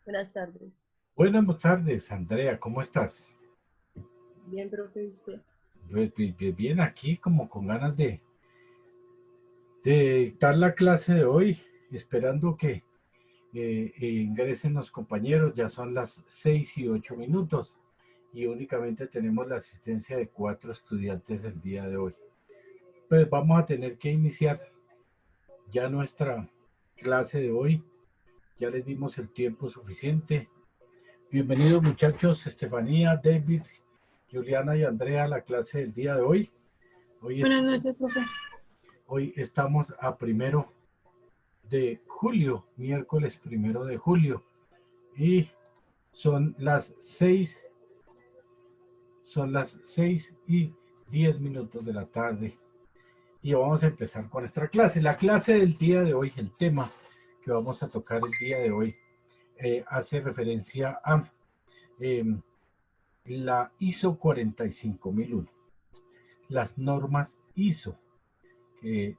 Buenas tardes. Buenas tardes, Andrea, ¿cómo estás? Bien, profe, ¿usted? Bien, aquí como con ganas de dictar la clase de hoy, esperando que ingresen los compañeros. Ya son las 6:08 y únicamente tenemos la asistencia de 4 estudiantes el día de hoy. Pues vamos a tener que iniciar ya nuestra clase de hoy. Ya les dimos el tiempo suficiente. Bienvenidos muchachos, Estefanía, David, Juliana y Andrea a la clase del día de hoy. Buenas noches, profe. Hoy estamos a 1 de julio, miércoles 1 de julio, y son las 6:10 de la tarde, y vamos a empezar con nuestra clase. La clase del día de hoy, el tema que vamos a tocar el día de hoy, hace referencia a la ISO 45001. Las normas ISO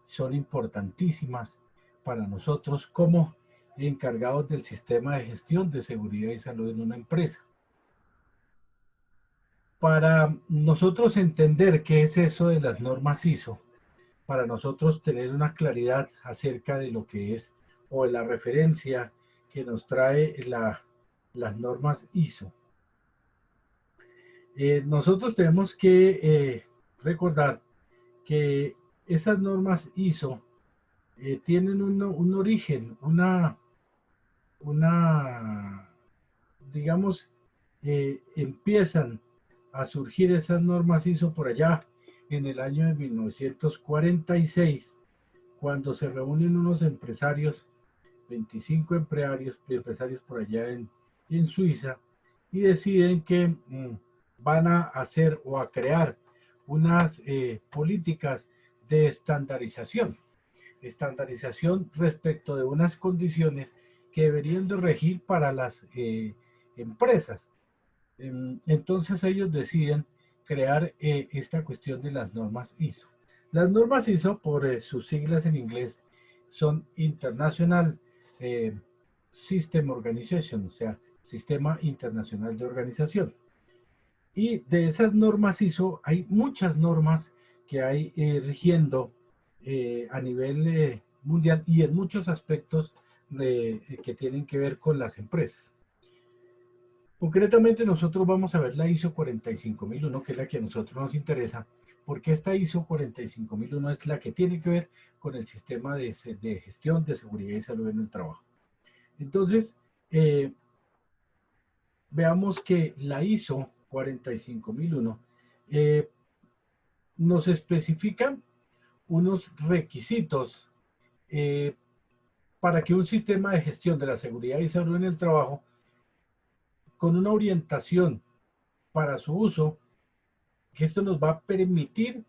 son importantísimas para nosotros como encargados del sistema de gestión de seguridad y salud en una empresa. Para nosotros entender qué es eso de las normas ISO, para nosotros tener una claridad acerca de lo que es o de la referencia que nos trae las normas ISO, nosotros tenemos que recordar que esas normas ISO tienen un origen, digamos, empiezan a surgir esas normas ISO por allá en el año de 1946, cuando se reúnen unos empresarios, 25 empresarios por allá en Suiza, y deciden que van a hacer o a crear unas políticas de estandarización respecto de unas condiciones que deberían de regir para las empresas. Entonces ellos deciden crear esta cuestión de las normas ISO. Las normas ISO, por sus siglas en inglés, son International System Organization, o sea, Sistema Internacional de Organización. Y de esas normas ISO hay muchas normas que hay rigiendo a nivel mundial y en muchos aspectos que tienen que ver con las empresas. Concretamente nosotros vamos a ver la ISO 45001, que es la que a nosotros nos interesa, porque esta ISO 45001 es la que tiene que ver con el sistema de gestión de seguridad y salud en el trabajo. Entonces, veamos que la ISO 45001 nos especifica unos requisitos para que un sistema de gestión de la seguridad y salud en el trabajo, con una orientación para su uso, que esto nos va a permitir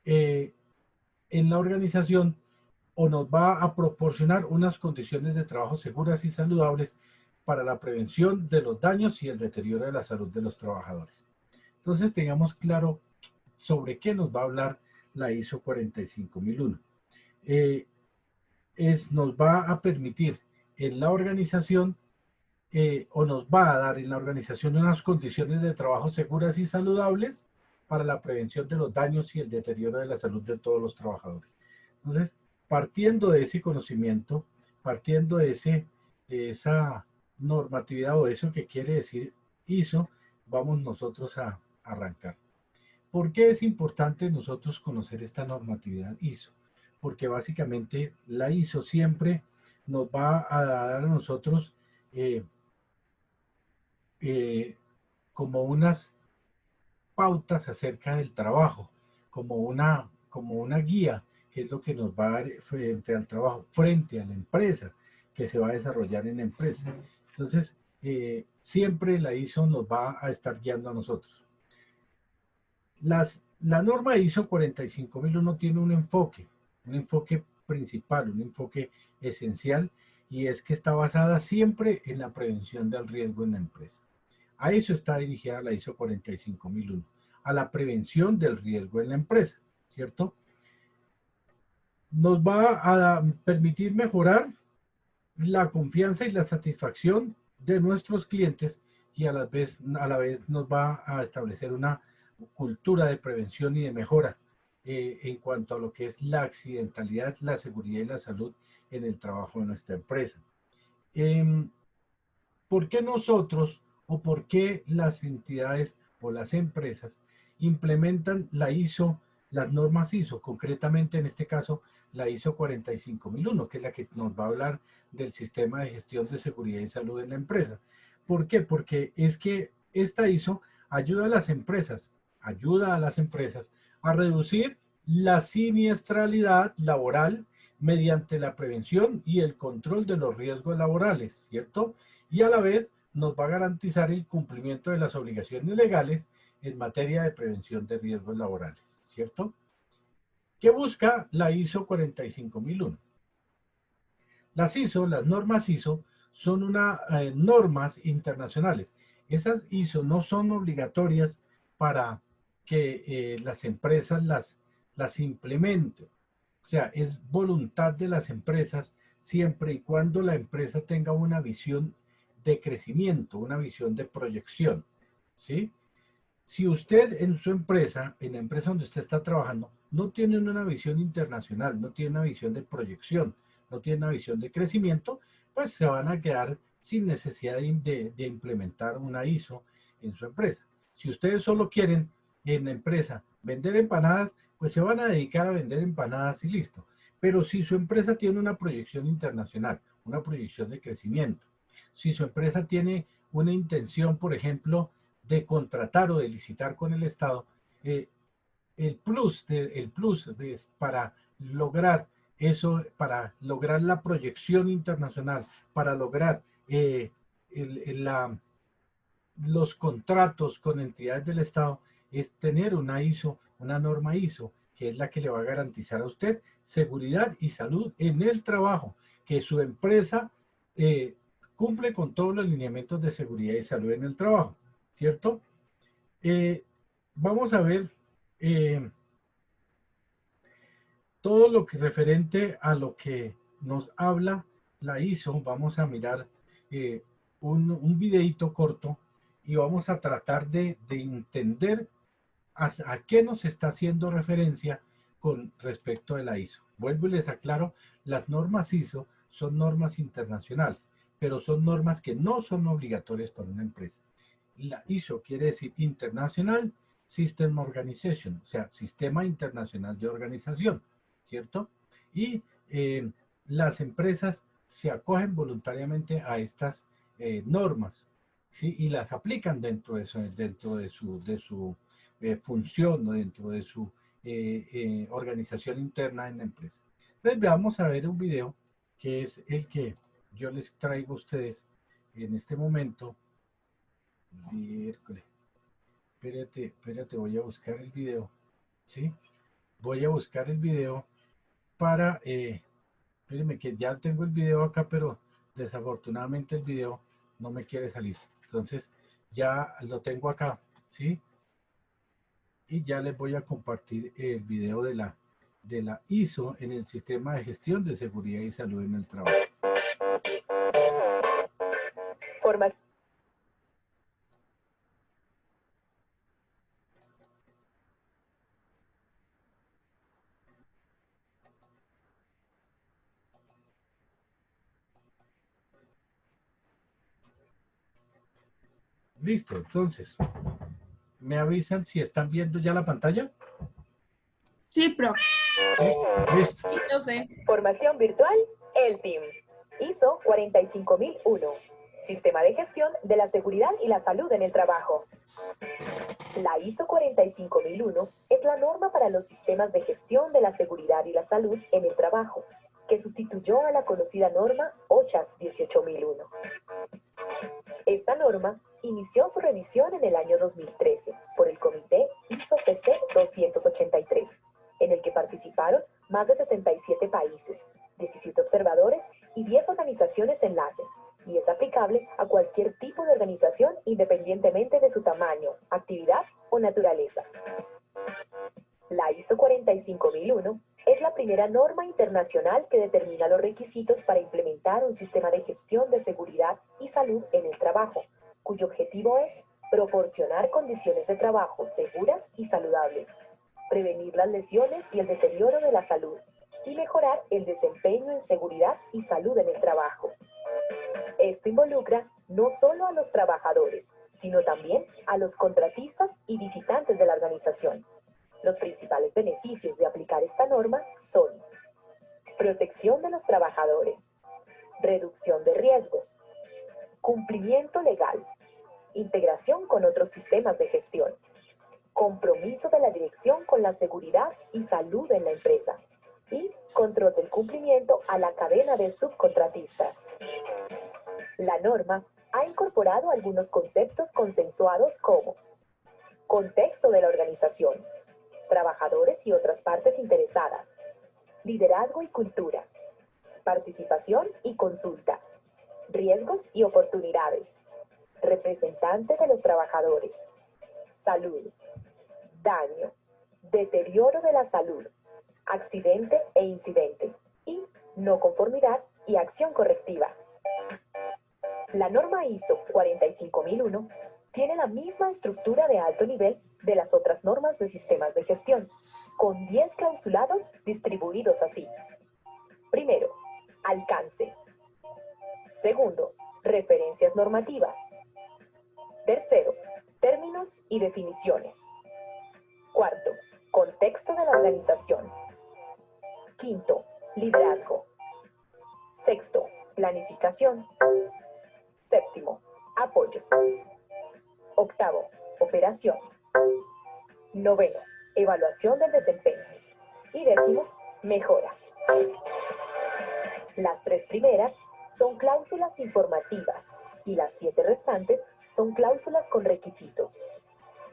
en la organización o nos va a proporcionar unas condiciones de trabajo seguras y saludables para la prevención de los daños y el deterioro de la salud de los trabajadores. Entonces tengamos claro sobre qué nos va a hablar la ISO 45001. Nos va a permitir en la organización o nos va a dar en la organización unas condiciones de trabajo seguras y saludables para la prevención de los daños y el deterioro de la salud de todos los trabajadores. Entonces, partiendo de ese conocimiento, partiendo de esa normatividad o eso que quiere decir ISO, vamos nosotros a arrancar. ¿Por qué es importante nosotros conocer esta normatividad ISO? Porque básicamente la ISO siempre nos va a dar a nosotros como unas pautas acerca del trabajo, como una guía, que es lo que nos va a dar frente al trabajo, frente a la empresa, que se va a desarrollar en la empresa. Entonces, siempre la ISO nos va a estar guiando a nosotros. La norma ISO 45001 tiene un enfoque principal, un enfoque esencial, y es que está basada siempre en la prevención del riesgo en la empresa. A eso está dirigida la ISO 45001, a la prevención del riesgo en la empresa, ¿cierto? Nos va a permitir mejorar la confianza y la satisfacción de nuestros clientes, y a la vez nos va a establecer una cultura de prevención y de mejora en cuanto a lo que es la accidentalidad, la seguridad y la salud en el trabajo de nuestra empresa. ¿Por qué nosotros o por qué las entidades o las empresas implementan la ISO, las normas ISO, concretamente en este caso la ISO 45001, que es la que nos va a hablar del sistema de gestión de seguridad y salud en la empresa? ¿Por qué? Porque es que esta ISO ayuda a las empresas a reducir la siniestralidad laboral mediante la prevención y el control de los riesgos laborales, ¿cierto? Y a la vez nos va a garantizar el cumplimiento de las obligaciones legales en materia de prevención de riesgos laborales, ¿cierto? ¿Qué busca la ISO 45001? Las ISO, las normas ISO, son normas internacionales. Esas ISO no son obligatorias para que las empresas las implementen. O sea, es voluntad de las empresas siempre y cuando la empresa tenga una visión de crecimiento, una visión de proyección, ¿sí? Si usted en su empresa, en la empresa donde usted está trabajando, no tiene una visión internacional, no tiene una visión de proyección, no tiene una visión de crecimiento, pues se van a quedar sin necesidad de implementar una ISO en su empresa. Si ustedes solo quieren en la empresa vender empanadas, pues se van a dedicar a vender empanadas y listo. Pero si su empresa tiene una proyección internacional, una proyección de crecimiento, si su empresa tiene una intención, por ejemplo, de contratar o de licitar con el Estado, el plus para lograr eso, para lograr la proyección internacional, para lograr los contratos con entidades del Estado, es tener una ISO, una norma ISO, que es la que le va a garantizar a usted seguridad y salud en el trabajo, que su empresa cumple con todos los lineamientos de seguridad y salud en el trabajo, ¿cierto? Vamos a ver todo lo que referente a lo que nos habla la ISO. Vamos a mirar un videito corto y vamos a tratar de entender a qué nos está haciendo referencia con respecto a la ISO. Vuelvo y les aclaro, las normas ISO son normas internacionales, pero son normas que no son obligatorias para una empresa. La ISO quiere decir International System Organization, o sea, Sistema Internacional de Organización, ¿cierto? Y las empresas se acogen voluntariamente a estas normas, ¿sí? Y las aplican dentro de su función o dentro de su organización interna en la empresa. Entonces vamos a ver un video que es el que yo les traigo a ustedes en este momento. Miércoles. Espérate, voy a buscar el video, ¿sí? Voy a buscar el video para, espérenme que ya tengo el video acá, pero desafortunadamente el video no me quiere salir. Entonces ya lo tengo acá, ¿sí? Y ya les voy a compartir el video de la ISO en el Sistema de Gestión de Seguridad y Salud en el Trabajo. Listo, entonces, ¿me avisan si están viendo ya la pantalla? Sí, profe. ¿Sí? Listo. Sí, yo sé. Formación virtual, el TIM. ISO 45001. Sistema de gestión de la seguridad y la salud en el trabajo. La ISO 45001 es la norma para los sistemas de gestión de la seguridad y la salud en el trabajo, que sustituyó a la conocida norma OSHA 18001. Esta norma inició su revisión en el año 2013 por el Comité ISO TC 283, en el que participaron más de 67 países, 17 observadores y 10 organizaciones enlace, y es aplicable a cualquier tipo de organización independientemente de su tamaño, actividad o naturaleza. La ISO 45001 es la primera norma internacional que determina los requisitos para implementar un sistema de gestión de seguridad y salud en el trabajo, cuyo objetivo es proporcionar condiciones de trabajo seguras y saludables, prevenir las lesiones y el deterioro de la salud, y mejorar el desempeño en seguridad y salud en el trabajo. Esto involucra no solo a los trabajadores, sino también a los contratistas y visitantes de la organización. Los principales beneficios de aplicar esta norma son: protección de los trabajadores, reducción de riesgos, cumplimiento legal, integración con otros sistemas de gestión, compromiso de la dirección con la seguridad y salud en la empresa, y control del cumplimiento a la cadena de subcontratistas. La norma ha incorporado algunos conceptos consensuados como contexto de la organización, trabajadores y otras partes interesadas, liderazgo y cultura, participación y consulta, riesgos y oportunidades, representante de los trabajadores, salud, daño, deterioro de la salud, accidente e incidente, y no conformidad y acción correctiva. La norma ISO 45001 tiene la misma estructura de alto nivel de las otras normas de sistemas de gestión, con 10 clausulados distribuidos así. Primero, alcance. Segundo, referencias normativas. Tercero, términos y definiciones. Cuarto, contexto de la organización. Quinto, liderazgo. Sexto, planificación. Séptimo, apoyo. Octavo, operación. Noveno, evaluación del desempeño. Y décimo, mejora. Las 3 primeras son cláusulas informativas y las 7 restantes son cláusulas con requisitos.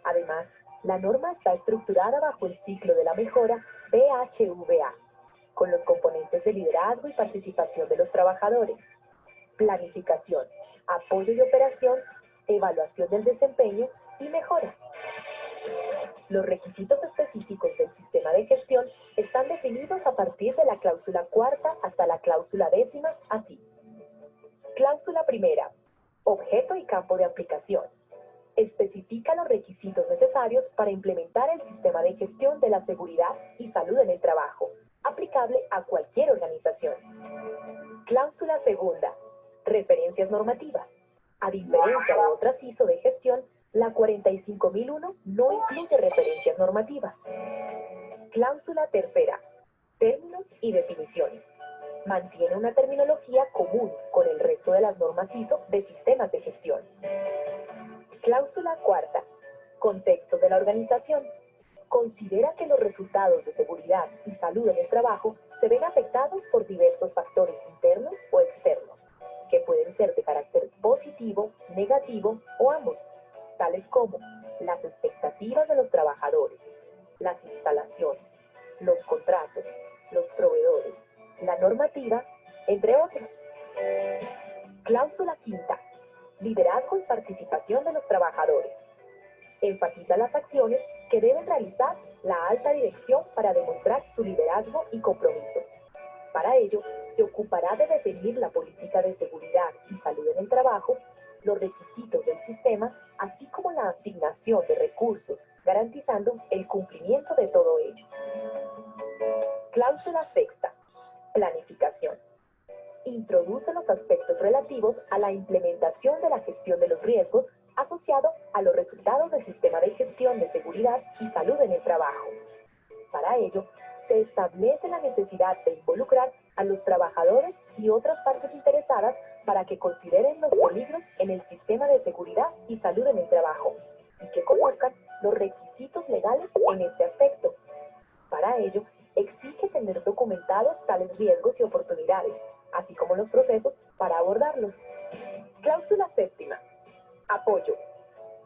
Además, la norma está estructurada bajo el ciclo de la mejora BHVA, con los componentes de liderazgo y participación de los trabajadores, planificación, apoyo y operación, evaluación del desempeño y mejora. Los requisitos específicos del sistema de gestión están definidos a partir de la cláusula cuarta hasta la cláusula 10ª, así. Cláusula primera. Objeto y campo de aplicación. Especifica los requisitos necesarios para implementar el sistema de gestión de la seguridad y salud en el trabajo, aplicable a cualquier organización. Cláusula segunda. Referencias normativas. A diferencia de otras ISO de gestión, la 45001 no incluye referencias normativas. Cláusula tercera. Términos y definiciones. Mantiene una terminología común con el resto de las normas ISO de sistemas de gestión. Cláusula cuarta. Contexto de la organización. Considera que los resultados de seguridad y salud en el trabajo se ven afectados por diversos factores internos o externos, que pueden ser de carácter positivo, negativo o ambos, tales como las expectativas de los trabajadores, las instalaciones, los contratos, los proveedores, la normativa, entre otros. Cláusula quinta. Liderazgo y participación de los trabajadores. Enfatiza las acciones que deben realizar la alta dirección para demostrar su liderazgo y compromiso. Para ello, se ocupará de definir la política de seguridad y salud en el trabajo, los requisitos del sistema, así como la asignación de recursos, garantizando el cumplimiento de todo ello. Cláusula sexta. Planificación. Introduce los aspectos relativos a la implementación de la gestión de los riesgos asociado a los resultados del sistema de gestión de seguridad y salud en el trabajo. Para ello, se establece la necesidad de involucrar a los trabajadores y otras partes interesadas para que consideren los peligros en el sistema de seguridad y salud en el trabajo y que conozcan los Cláusula séptima. Apoyo.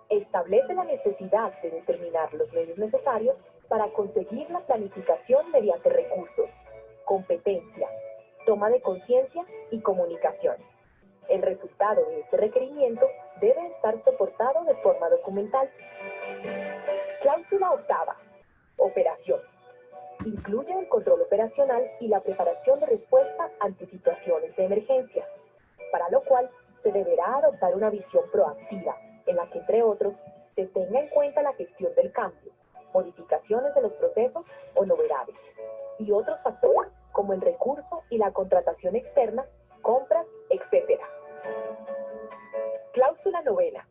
Establece la necesidad de determinar los medios necesarios para conseguir la planificación mediante recursos, competencia, toma de conciencia y comunicación. El resultado de este requerimiento debe estar soportado de forma documental. Cláusula octava. Operación. Incluye el control operacional y la preparación de respuesta ante situaciones de emergencia, para lo cual se deberá adoptar una visión proactiva, en la que, entre otros, se tenga en cuenta la gestión del cambio, modificaciones de los procesos o novedades, y otros factores como el recurso y la contratación externa, compras, etc. Cláusula novena.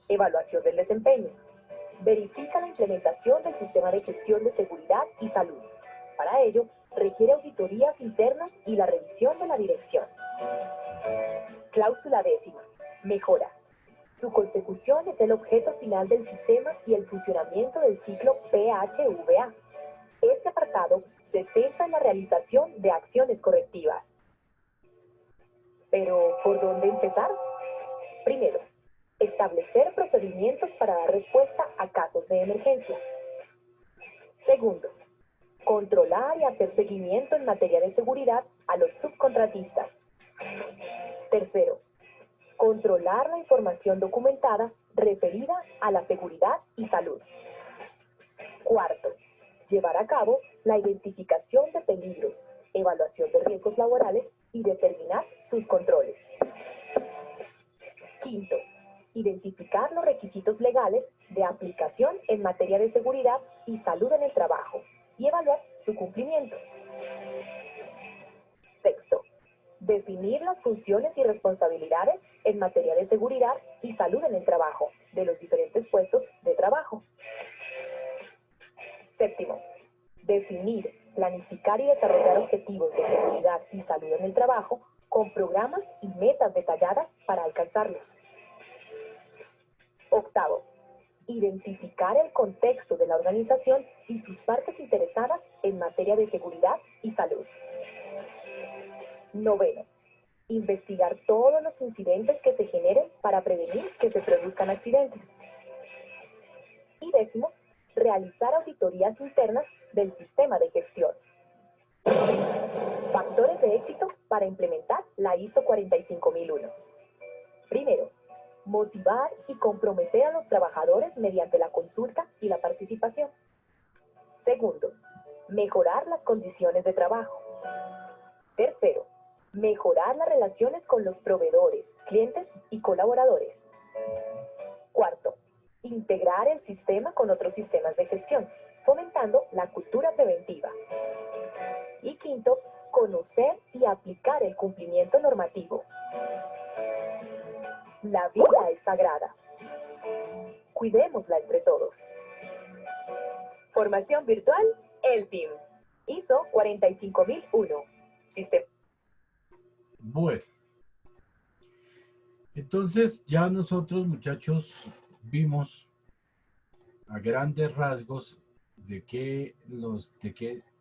Evaluación del desempeño. Verifica la implementación del sistema de gestión de seguridad y salud. Para ello, requiere auditorías internas y la revisión de la dirección. Cláusula décima. Mejora. Su consecución es el objeto final del sistema y el funcionamiento del ciclo PHVA. Este apartado se centra en la realización de acciones correctivas. Pero, ¿por dónde empezar? Primero, establecer procedimientos para dar respuesta a casos de emergencia. Segundo, controlar y hacer seguimiento en materia de seguridad a los subcontratistas. Tercero, controlar la información documentada referida a la seguridad y salud. Cuarto, llevar a cabo la identificación de peligros, evaluación de riesgos laborales y determinar sus controles. Quinto, identificar los requisitos legales de aplicación en materia de seguridad y salud en el trabajo y evaluar su cumplimiento. Sexto, definir las funciones y responsabilidades en materia de seguridad y salud en el trabajo de los diferentes puestos de trabajo. Séptimo, definir, planificar y desarrollar objetivos de seguridad y salud en el trabajo con programas y metas detalladas para alcanzarlos. Octavo, identificar el contexto de la organización y sus partes interesadas en materia de seguridad y salud. Noveno, investigar todos los incidentes que se generen para prevenir que se produzcan accidentes. Y décimo, realizar auditorías internas del sistema de gestión. Factores de éxito para implementar la ISO 45001. Primero, motivar y comprometer a los trabajadores mediante la consulta y la participación. Segundo, mejorar las condiciones de trabajo. Tercero, mejorar las relaciones con los proveedores, clientes y colaboradores. Cuarto, integrar el sistema con otros sistemas de gestión, fomentando la cultura preventiva. Y quinto, conocer y aplicar el cumplimiento normativo. La vida es sagrada. Cuidémosla entre todos. Formación virtual, el team. ISO 45001. Sistema. Bueno, entonces ya nosotros, muchachos, vimos a grandes rasgos de qué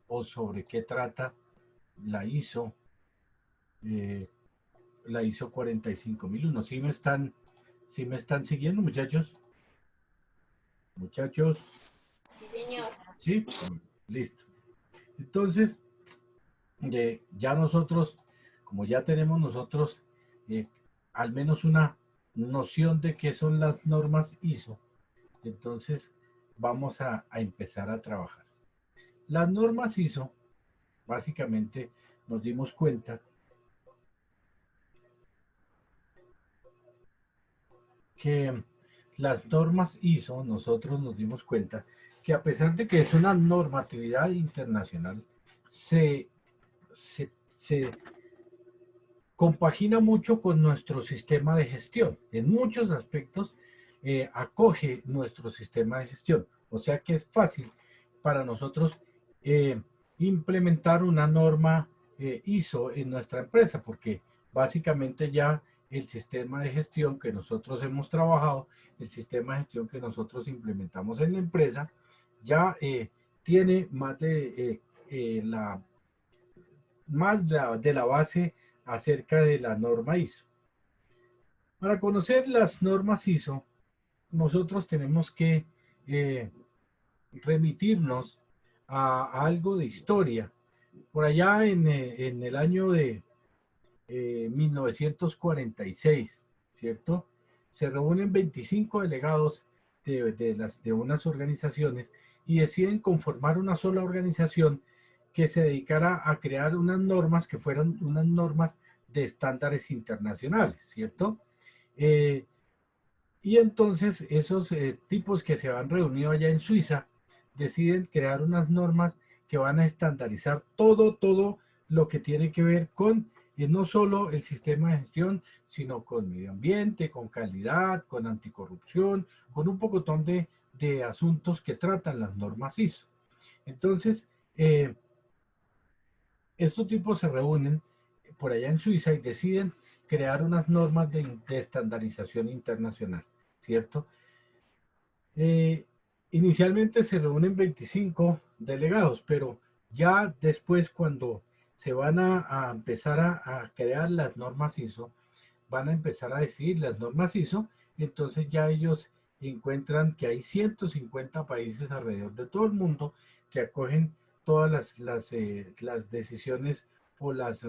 o sobre qué trata la ISO 45001. ¿Sí me están siguiendo, muchachos? Muchachos, Sí, señor. ¿sí? Listo. Entonces, ya nosotros, como ya tenemos nosotros al menos una noción de qué son las normas ISO, entonces vamos a empezar a trabajar. Las normas ISO, básicamente nos dimos cuenta que las normas ISO, nosotros nos dimos cuenta que a pesar de que es una normatividad internacional, se compagina mucho con nuestro sistema de gestión. En muchos aspectos acoge nuestro sistema de gestión. O sea que es fácil para nosotros implementar una norma ISO en nuestra empresa, porque básicamente ya el sistema de gestión que nosotros hemos trabajado, el sistema de gestión que nosotros implementamos en la empresa, ya tiene más de la base acerca de la norma ISO. Para conocer las normas ISO, nosotros tenemos que remitirnos a algo de historia. Por allá en el año de 1946, ¿cierto? Se reúnen 25 delegados de unas organizaciones y deciden conformar una sola organización que se dedicara a crear unas normas que fueran unas normas de estándares internacionales, ¿cierto? Eh, y entonces esos tipos que se han reunido allá en Suiza deciden crear unas normas que van a estandarizar todo lo que tiene que ver con no solo el sistema de gestión, sino con medio ambiente, con calidad, con anticorrupción, con un pocotón de asuntos que tratan las normas ISO. Entonces, estos tipos se reúnen por allá en Suiza y deciden crear unas normas de estandarización internacional, ¿cierto? Eh, Inicialmente se reúnen 25 delegados, pero ya después cuando se van a empezar a crear las normas ISO, van a empezar a decidir las normas ISO, entonces ya ellos encuentran que hay 150 países alrededor de todo el mundo que acogen todas las decisiones o las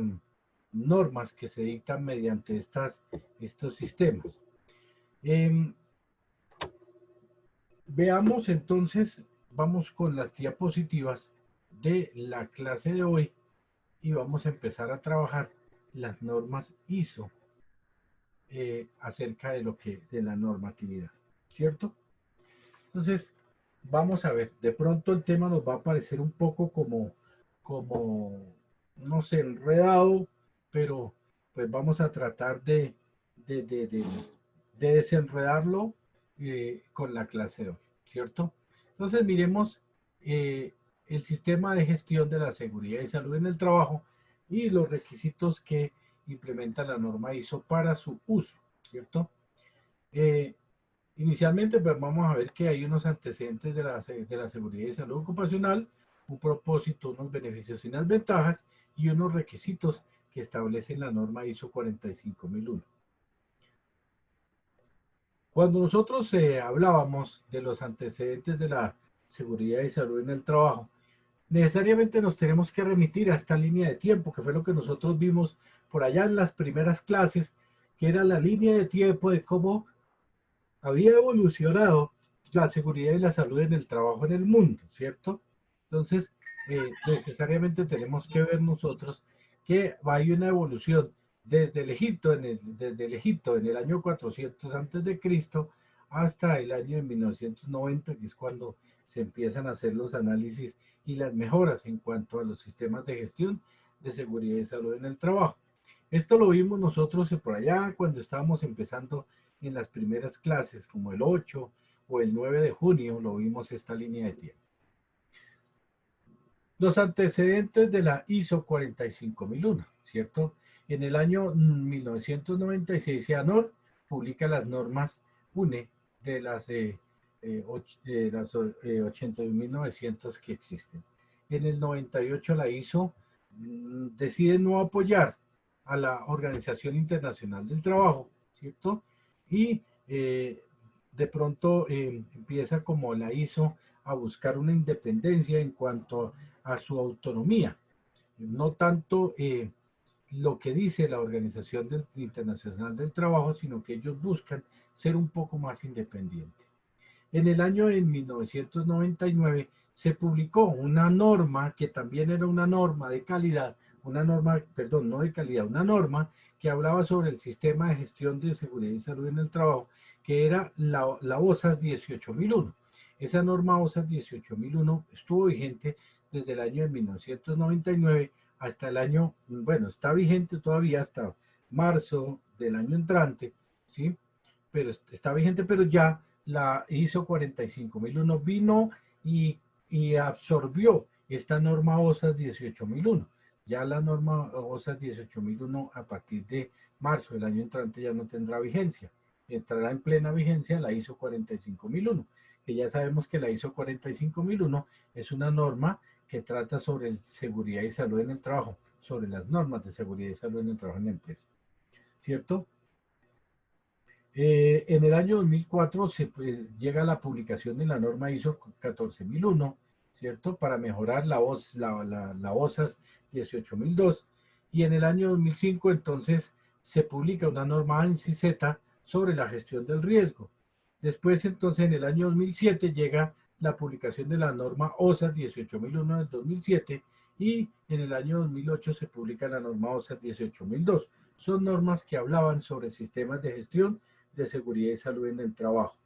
normas que se dictan mediante estos sistemas. Veamos entonces, vamos con las diapositivas de la clase de hoy y vamos a empezar a trabajar las normas ISO acerca de la normatividad, ¿cierto? Entonces, vamos a ver, de pronto el tema nos va a parecer un poco como no sé, enredado, pero pues vamos a tratar de, de, de, de desenredarlo con la clase de hoy, ¿cierto? Entonces, miremos el sistema de gestión de la seguridad y salud en el trabajo y los requisitos que implementa la norma ISO para su uso, ¿cierto? Inicialmente, pues vamos a ver que hay unos antecedentes de la seguridad y salud ocupacional, un propósito, unos beneficios y unas ventajas y unos requisitos que establece la norma ISO 45001. Cuando nosotros hablábamos de los antecedentes de la seguridad y salud en el trabajo, necesariamente nos tenemos que remitir a esta línea de tiempo, que fue lo que nosotros vimos por allá en las primeras clases, que era la línea de tiempo de cómo había evolucionado la seguridad y la salud en el trabajo en el mundo, ¿cierto? Entonces, necesariamente tenemos que ver nosotros que hay una evolución desde el Egipto en el año 400 antes de Cristo hasta el año de 1990, que es cuando se empiezan a hacer los análisis y las mejoras en cuanto a los sistemas de gestión de seguridad y salud en el trabajo. Esto lo vimos nosotros por allá cuando estábamos empezando en las primeras clases, como el 8 o el 9 de junio, lo vimos esta línea de tiempo. Los antecedentes de la ISO 45001, ¿cierto? En el año 1996, ANOR publica las normas UNE de las 81.900 que existen. En el 98 la ISO decide no apoyar a la Organización Internacional del Trabajo, ¿cierto? Y de pronto empieza como la ISO a buscar una independencia en cuanto a su autonomía, no tanto lo que dice la Organización Internacional del Trabajo, sino que ellos buscan ser un poco más independientes. En el año de 1999 se publicó una norma que también era una norma de calidad, una norma, perdón, no de calidad, una norma que hablaba sobre el sistema de gestión de seguridad y salud en el trabajo, que era la OSAS 18001. Esa norma OSAS 18001 estuvo vigente desde el año de 1999 hasta el año, bueno, está vigente todavía hasta marzo del año entrante, ¿sí? Pero está vigente, pero ya la ISO 45001 vino y absorbió esta norma OSAS 18001. Ya la norma OSAS 18001 a partir de marzo del año entrante ya no tendrá vigencia. Entrará en plena vigencia la ISO 45001, que ya sabemos que la ISO 45001 es una norma que trata sobre seguridad y salud en el trabajo, sobre las normas de seguridad y salud en el trabajo en la empresa. ¿Cierto? En el año 2004 llega la publicación de la norma ISO 14001, ¿cierto? Para mejorar la OSAS 18002. Y en el año 2005 entonces se publica una norma ANSI-Z sobre la gestión del riesgo. Después entonces en el año 2007 llega la publicación de la norma OSAS 18001 del 2007 y en el año 2008 se publica la norma OSAS 18002. Son normas que hablaban sobre sistemas de gestión de seguridad y salud en el trabajo.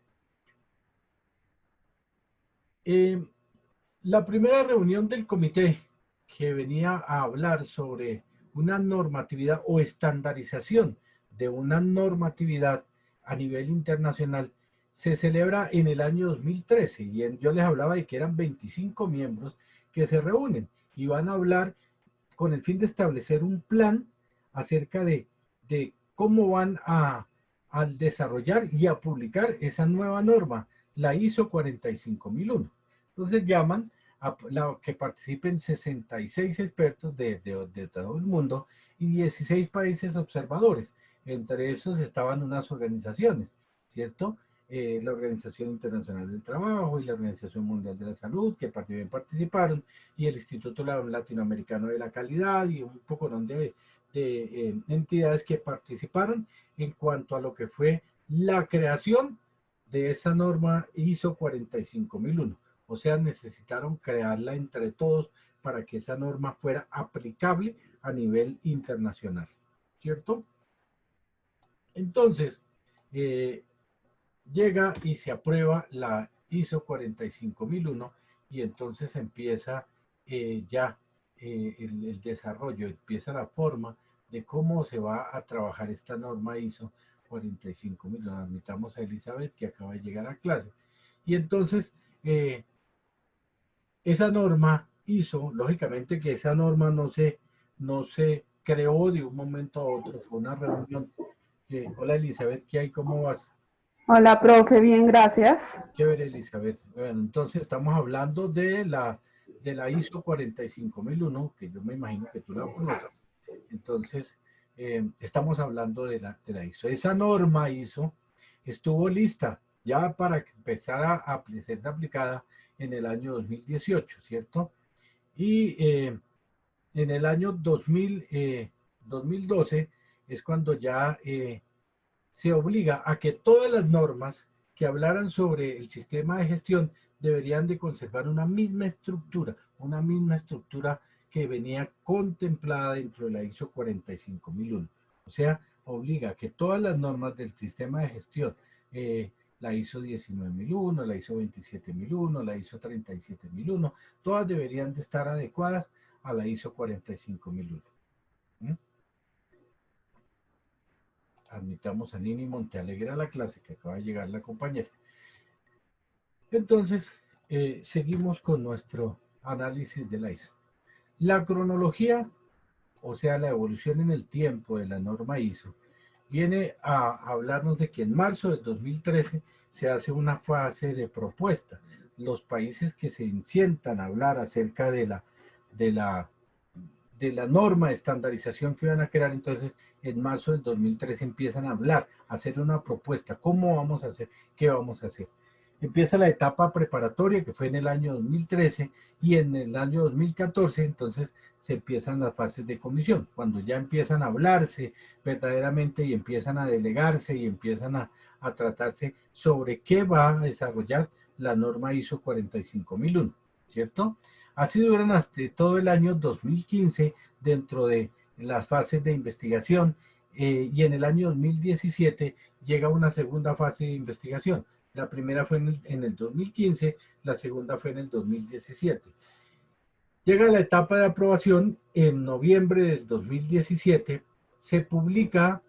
La primera reunión del comité que venía a hablar sobre una normatividad o estandarización de una normatividad a nivel internacional se celebra en el año 2013 y yo les hablaba de que eran 25 miembros que se reúnen y van a hablar con el fin de establecer un plan acerca de cómo van al desarrollar y a publicar esa nueva norma, la ISO 45001. Entonces llaman a que participen 66 expertos de todo el mundo y 16 países observadores. Entre esos estaban unas organizaciones, ¿cierto? La Organización Internacional del Trabajo y la Organización Mundial de la Salud, que también participaron, y el Instituto Latinoamericano de la Calidad y un poco de entidades que participaron en cuanto a lo que fue la creación de esa norma ISO 45001. O sea, necesitaron crearla entre todos para que esa norma fuera aplicable a nivel internacional, ¿cierto? Entonces, llega y se aprueba la ISO 45001 y entonces empieza el desarrollo, empieza la forma de cómo se va a trabajar esta norma ISO 45001. Admitamos a Elizabeth que acaba de llegar a clase. Y entonces, esa norma ISO, lógicamente que esa norma no se creó de un momento a otro, fue una reunión. Hola Elizabeth, ¿qué hay? ¿Cómo vas? Hola, profe, bien, gracias. Chévere, Elizabeth. Bueno, entonces estamos hablando de la ISO 45001, que yo me imagino que tú la conoces. Entonces, estamos hablando de la ISO. Esa norma ISO estuvo lista ya para que empezara a ser aplicada en el año 2018, ¿cierto? Y en el año 2012 es cuando ya se obliga a que todas las normas que hablaran sobre el sistema de gestión deberían de conservar una misma estructura que venía contemplada dentro de la ISO 45001. O sea, obliga a que todas las normas del sistema de gestión, la ISO 19001, la ISO 27001, la ISO 37001, todas deberían de estar adecuadas a la ISO 45001. Admitamos a Nini Montealegre a la clase, que acaba de llegar la compañera. Entonces, seguimos con nuestro análisis de la ISO. La cronología, o sea, la evolución en el tiempo de la norma ISO, viene a hablarnos de que en marzo del 2013 se hace una fase de propuesta. Los países que se sientan a hablar acerca de la norma de estandarización que van a crear, entonces en marzo del 2013 empiezan a hablar, a hacer una propuesta, ¿cómo vamos a hacer? ¿Qué vamos a hacer? Empieza la etapa preparatoria que fue en el año 2013 y en el año 2014 entonces se empiezan las fases de comisión, cuando ya empiezan a hablarse verdaderamente y empiezan a delegarse y empiezan a tratarse sobre qué va a desarrollar la norma ISO 45001, ¿cierto? Así duran hasta todo el año 2015 dentro de las fases de investigación y en el año 2017 llega una segunda fase de investigación. La primera fue en el 2015, la segunda fue en el 2017. Llega la etapa de aprobación en noviembre del 2017, se publica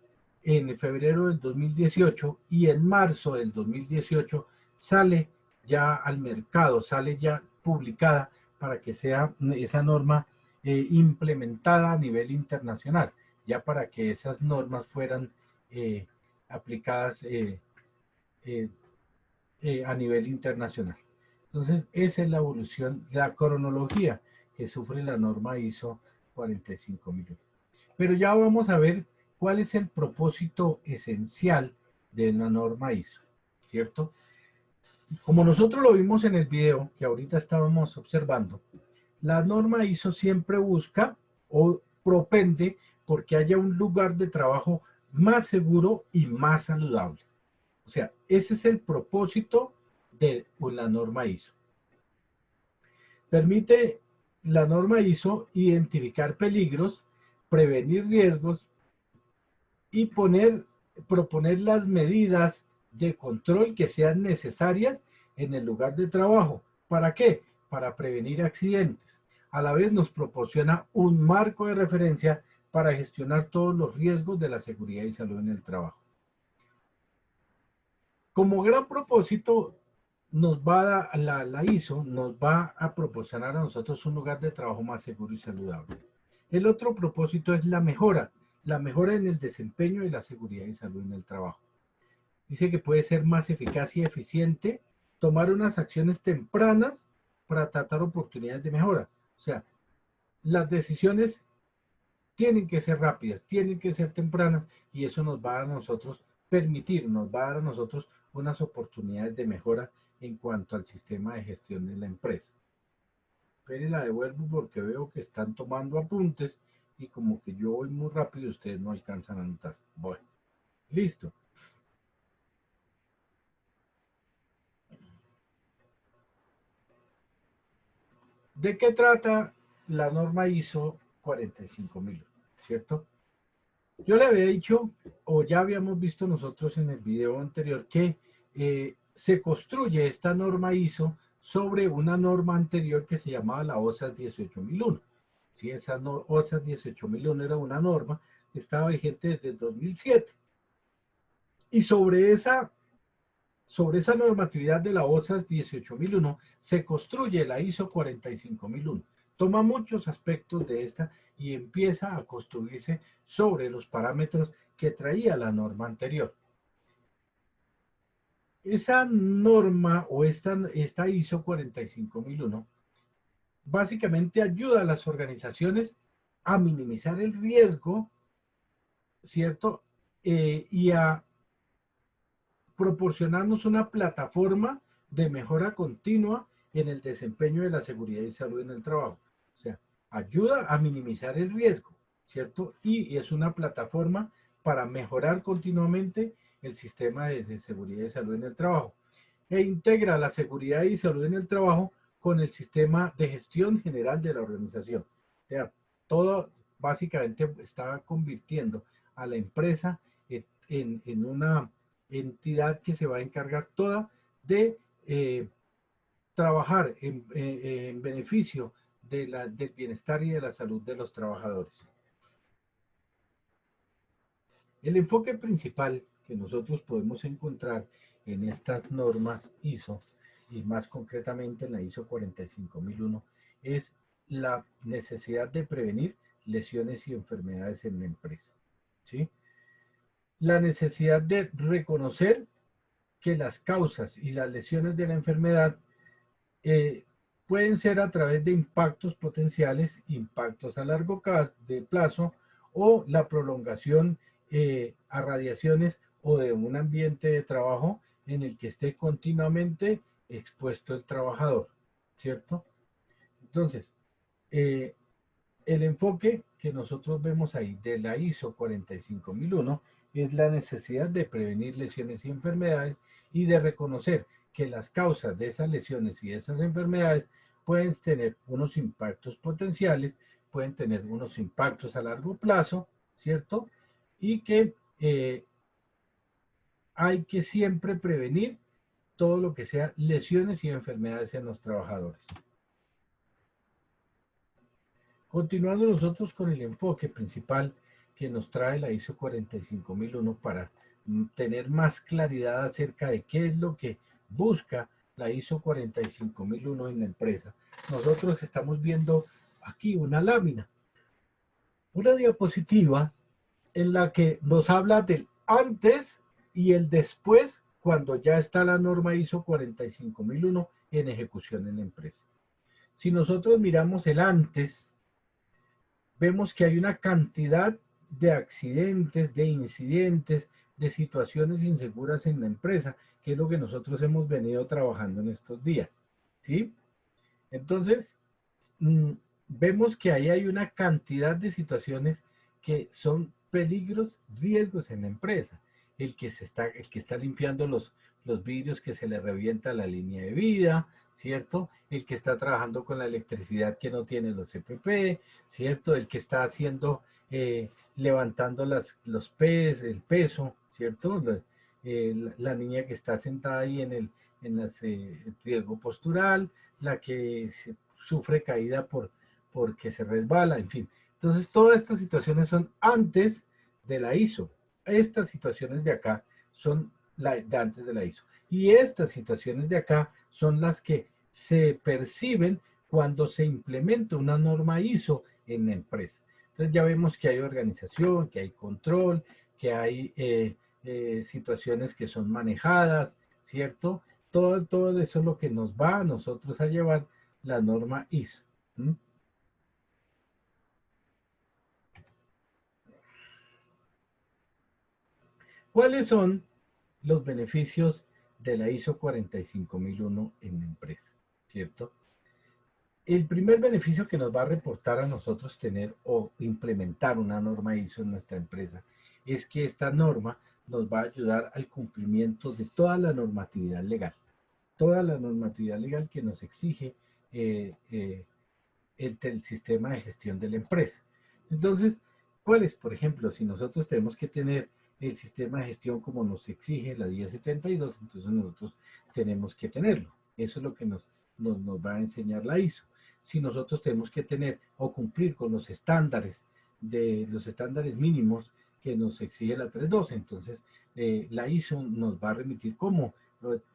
en febrero del 2018 y en marzo del 2018 sale ya al mercado, sale ya publicada para que sea esa norma implementada a nivel internacional, ya para que esas normas fueran aplicadas a nivel internacional. Entonces, esa es la evolución, la cronología que sufre la norma ISO 45001. Pero ya vamos a ver cuál es el propósito esencial de la norma ISO, ¿cierto? Como nosotros lo vimos en el video que ahorita estábamos observando, la norma ISO siempre busca o propende porque haya un lugar de trabajo más seguro y más saludable. O sea, ese es el propósito de la norma ISO. Permite la norma ISO identificar peligros, prevenir riesgos y proponer las medidas de control que sean necesarias en el lugar de trabajo. ¿Para qué? Para prevenir accidentes. A la vez nos proporciona un marco de referencia para gestionar todos los riesgos de la seguridad y salud en el trabajo. Como gran propósito, nos va a la ISO nos va a proporcionar a nosotros un lugar de trabajo más seguro y saludable. El otro propósito es la mejora en el desempeño y la seguridad y salud en el trabajo. Dice que puede ser más eficaz y eficiente, tomar unas acciones tempranas para tratar oportunidades de mejora. O sea, las decisiones tienen que ser rápidas, tienen que ser tempranas, y eso nos va a nosotros nos va a dar a nosotros unas oportunidades de mejora en cuanto al sistema de gestión de la empresa. Pero la devuelvo porque veo que están tomando apuntes y como que yo voy muy rápido y ustedes no alcanzan a anotar. Bueno, listo. ¿De qué trata la norma ISO 45000? ¿Cierto? Yo le había dicho, o ya habíamos visto nosotros en el video anterior, que se construye esta norma ISO sobre una norma anterior que se llamaba la OSAS 18001. ¿Sí? Esa OSAS 18001 era una norma que estaba vigente desde el 2007. Y sobre esa normatividad de la OSAS 18001 se construye la ISO 45001. Toma muchos aspectos de esta y empieza a construirse sobre los parámetros que traía la norma anterior. Esa norma o esta ISO 45001 básicamente ayuda a las organizaciones a minimizar el riesgo, ¿cierto? Y a proporcionarnos una plataforma de mejora continua en el desempeño de la seguridad y salud en el trabajo. O sea, ayuda a minimizar el riesgo, ¿cierto? Y es una plataforma para mejorar continuamente el sistema de seguridad y salud en el trabajo. E integra la seguridad y salud en el trabajo con el sistema de gestión general de la organización. O sea, todo básicamente está convirtiendo a la empresa en una entidad que se va a encargar toda de trabajar en beneficio del bienestar y de la salud de los trabajadores. El enfoque principal que nosotros podemos encontrar en estas normas ISO, y más concretamente en la ISO 45001, es la necesidad de prevenir lesiones y enfermedades en la empresa, ¿sí? La necesidad de reconocer que las causas y las lesiones de la enfermedad pueden ser a través de impactos potenciales, impactos a largo plazo, o la prolongación a radiaciones o de un ambiente de trabajo en el que esté continuamente expuesto el trabajador, ¿cierto? Entonces, el enfoque que nosotros vemos ahí de la ISO 45001 es la necesidad de prevenir lesiones y enfermedades y de reconocer que las causas de esas lesiones y esas enfermedades pueden tener unos impactos potenciales, pueden tener unos impactos a largo plazo, ¿cierto? Y que hay que siempre prevenir todo lo que sea lesiones y enfermedades en los trabajadores. Continuando nosotros con el enfoque principal que nos trae la ISO 45001 para tener más claridad acerca de qué es lo que busca la ISO 45001 en la empresa. Nosotros estamos viendo aquí una lámina, una diapositiva en la que nos habla del antes y el después cuando ya está la norma ISO 45001 en ejecución en la empresa. Si nosotros miramos el antes, vemos que hay una cantidad de accidentes, de incidentes, de situaciones inseguras en la empresa, que es lo que nosotros hemos venido trabajando en estos días, ¿sí? Entonces, vemos que ahí hay una cantidad de situaciones que son peligros, riesgos en la empresa. El que está limpiando los vidrios que se le revienta la línea de vida, ¿cierto? El que está trabajando con la electricidad que no tiene los CPP, ¿cierto? El que está haciendo, levantando el peso, ¿cierto? La niña que está sentada ahí en el riesgo postural, la que sufre caída porque se resbala, en fin. Entonces, todas estas situaciones son antes de la ISO. Estas situaciones de acá son de antes de la ISO. Y estas situaciones de acá son las que se perciben cuando se implementa una norma ISO en la empresa. Entonces ya vemos que hay organización, que hay control, que hay situaciones que son manejadas, ¿cierto? Todo eso es lo que nos va a nosotros a llevar la norma ISO. ¿Mm? ¿Cuáles son los beneficios de la ISO 45001 en la empresa? ¿Cierto? El primer beneficio que nos va a reportar a nosotros tener o implementar una norma ISO en nuestra empresa es que esta norma nos va a ayudar al cumplimiento de toda la normatividad legal. Toda la normatividad legal que nos exige el sistema de gestión de la empresa. Entonces, ¿cuál es? Por ejemplo, si nosotros tenemos que tener el sistema de gestión como nos exige la 1072, entonces nosotros tenemos que tenerlo. Eso es lo que nos va a enseñar la ISO. Si nosotros tenemos que tener o cumplir con los estándares mínimos que nos exige la 312, entonces la ISO nos va a remitir como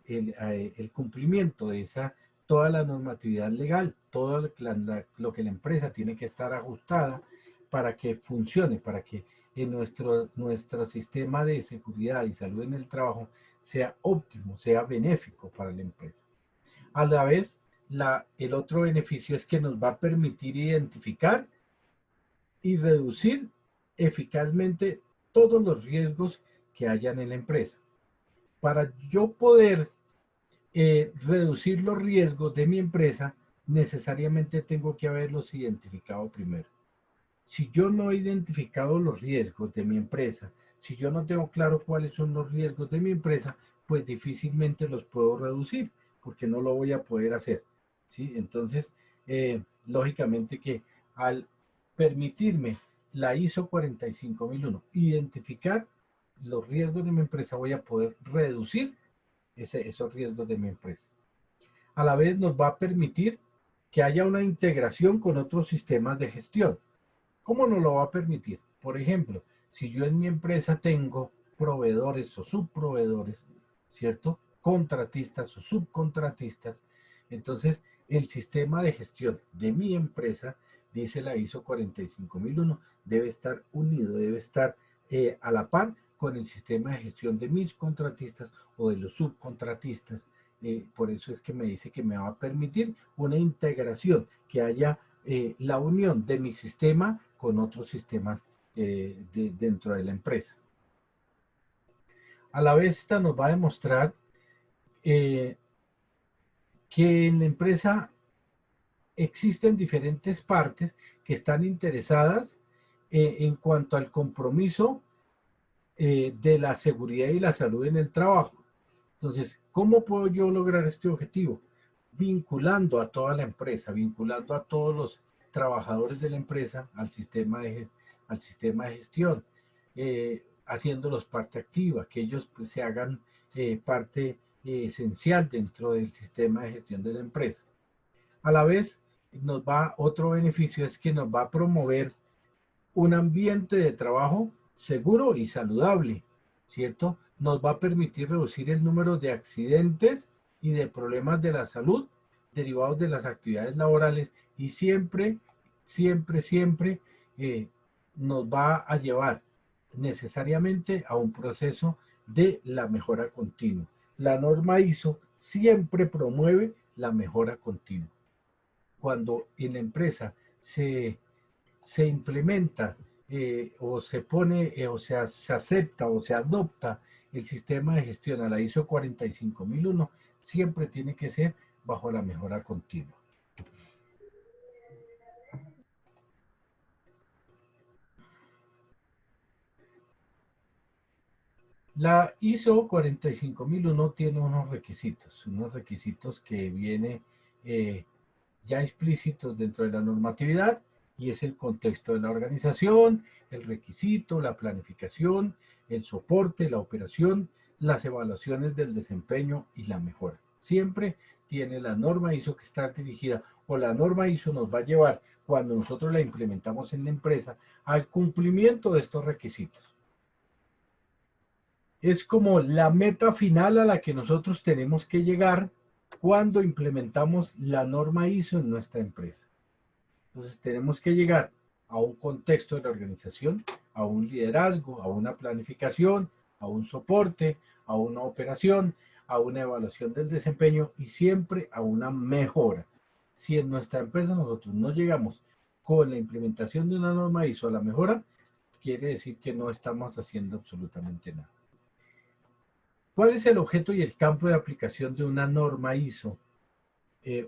el cumplimiento de toda la normatividad legal, todo lo que la empresa tiene que estar ajustada para que funcione, para que en nuestro sistema de seguridad y salud en el trabajo sea óptimo, sea benéfico para la empresa. A la vez, el otro beneficio es que nos va a permitir identificar y reducir eficazmente todos los riesgos que hayan en la empresa. Para yo poder reducir los riesgos de mi empresa, necesariamente tengo que haberlos identificado primero. Si yo no he identificado los riesgos de mi empresa, si yo no tengo claro cuáles son los riesgos de mi empresa, pues difícilmente los puedo reducir, porque no lo voy a poder hacer, ¿sí? Entonces, lógicamente que al permitirme la ISO 45001 identificar los riesgos de mi empresa, voy a poder reducir esos riesgos de mi empresa. A la vez nos va a permitir que haya una integración con otros sistemas de gestión. ¿Cómo nos lo va a permitir? Por ejemplo, si yo en mi empresa tengo proveedores o subproveedores, ¿cierto? Contratistas o subcontratistas, entonces el sistema de gestión de mi empresa, dice la ISO 45001, debe estar unido, debe estar a la par con el sistema de gestión de mis contratistas o de los subcontratistas. Por eso es que me dice que me va a permitir una integración, que haya la unión de mi sistema con otros sistemas dentro de la empresa. A la vez esta nos va a demostrar que en la empresa existen diferentes partes que están interesadas en cuanto al compromiso de la seguridad y la salud en el trabajo. Entonces, ¿cómo puedo yo lograr este objetivo? Vinculando a toda la empresa, vinculando a todos los trabajadores de la empresa al sistema de gestión, haciéndolos parte activa, que ellos pues, se hagan parte esencial dentro del sistema de gestión de la empresa. A la vez, otro beneficio es que nos va a promover un ambiente de trabajo seguro y saludable, ¿cierto? Nos va a permitir reducir el número de accidentes y de problemas de la salud derivados de las actividades laborales y siempre nos va a llevar necesariamente a un proceso de la mejora continua. La norma ISO siempre promueve la mejora continua. Cuando en la empresa se implementa o se pone, se acepta o se adopta el sistema de gestión a la ISO 45001, siempre tiene que ser bajo la mejora continua. La ISO 45001 tiene unos requisitos que vienen ya explícitos dentro de la normatividad, y es el contexto de la organización, el requisito, la planificación, el soporte, la operación, las evaluaciones del desempeño y la mejora. Siempre tiene la norma ISO que está dirigida, o la norma ISO nos va a llevar, cuando nosotros la implementamos en la empresa, al cumplimiento de estos requisitos. Es como la meta final a la que nosotros tenemos que llegar cuando implementamos la norma ISO en nuestra empresa. Entonces tenemos que llegar a un contexto de la organización, a un liderazgo, a una planificación, a un soporte, a una operación, a una evaluación del desempeño y siempre a una mejora. Si en nuestra empresa nosotros no llegamos con la implementación de una norma ISO a la mejora, quiere decir que no estamos haciendo absolutamente nada. ¿Cuál es el objeto y el campo de aplicación de una norma ISO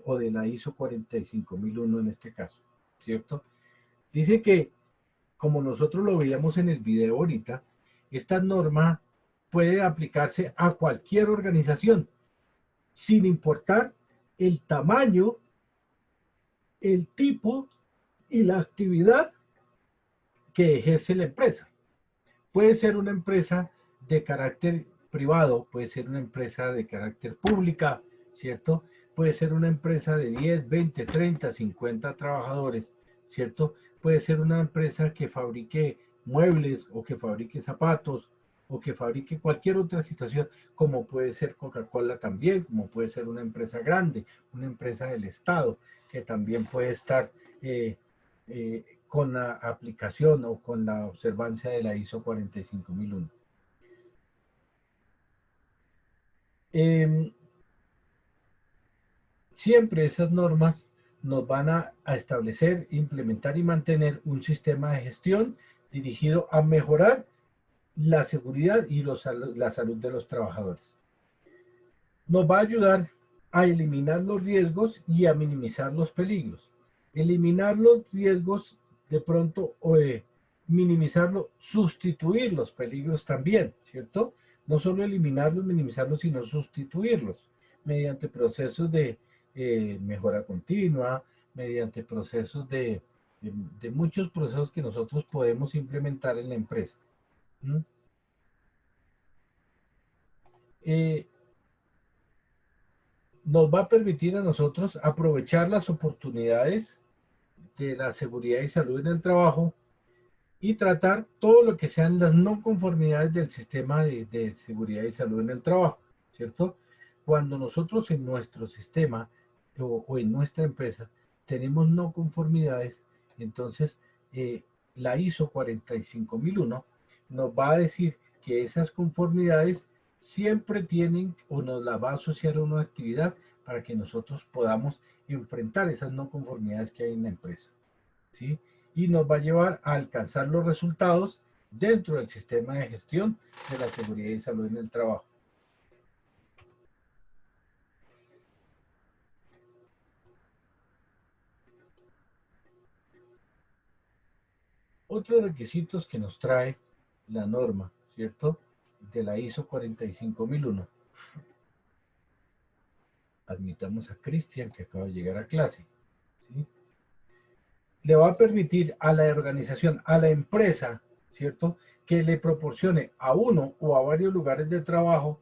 o de la ISO 45001 en este caso? ¿Cierto? Dice que, como nosotros lo veíamos en el video ahorita, esta norma puede aplicarse a cualquier organización, sin importar el tamaño, el tipo y la actividad que ejerce la empresa. Puede ser una empresa de carácter privado, puede ser una empresa de carácter pública, ¿cierto? Puede ser una empresa de 10, 20, 30, 50 trabajadores, ¿cierto? Puede ser una empresa que fabrique muebles o que fabrique zapatos o que fabrique cualquier otra situación, como puede ser Coca-Cola también, como puede ser una empresa grande, una empresa del Estado, que también puede estar con la aplicación o con la observancia de la ISO 45001. Siempre esas normas nos van a establecer, implementar y mantener un sistema de gestión dirigido a mejorar la seguridad y la salud de los trabajadores. Nos va a ayudar a eliminar los riesgos y a minimizar los peligros. Eliminar los riesgos de pronto o minimizarlo, sustituir los peligros también, ¿cierto? No solo eliminarlos, minimizarlos, sino sustituirlos mediante procesos de mejora continua, mediante procesos de muchos procesos que nosotros podemos implementar en la empresa. Nos va a permitir a nosotros aprovechar las oportunidades de la seguridad y salud en el trabajo y tratar todo lo que sean las no conformidades del sistema de seguridad y salud en el trabajo, ¿cierto? Cuando nosotros en nuestro sistema o en nuestra empresa tenemos no conformidades, entonces la ISO 45001 nos va a decir que esas conformidades siempre tienen o nos la va a asociar a una actividad para que nosotros podamos enfrentar esas no conformidades que hay en la empresa, ¿sí? Y nos va a llevar a alcanzar los resultados dentro del sistema de gestión de la seguridad y salud en el trabajo. Otros requisitos que nos trae la norma, ¿cierto? De la ISO 45001. Admitamos a Cristian, que acaba de llegar a clase, ¿sí? Le va a permitir a la organización, a la empresa, ¿cierto?, que le proporcione a uno o a varios lugares de trabajo